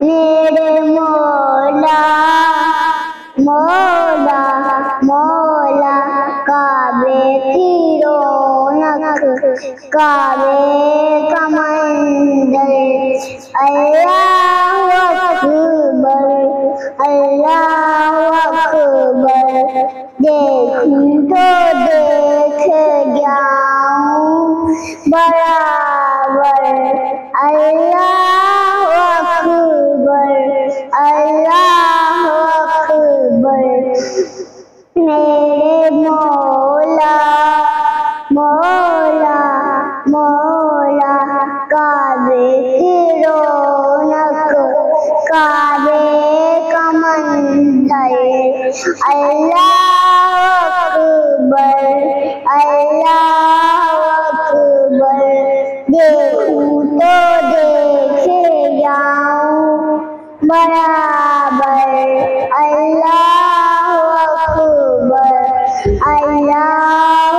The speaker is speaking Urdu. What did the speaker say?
میرے مولا مولا مولا کعبے کی رونق کعبے کا منظر اللہ اکبر اللہ اکبر دیکھوں تو دیکھ جاؤں برابر اللہ اکبر اللہ اکبر میرے مولا مولا مولا کعبے کی رونق کعبے کا منظر اللہ اکبر اللہ اکبر دیکھوں تو دیکھے جاؤں برابر اللہ اکبر اللہ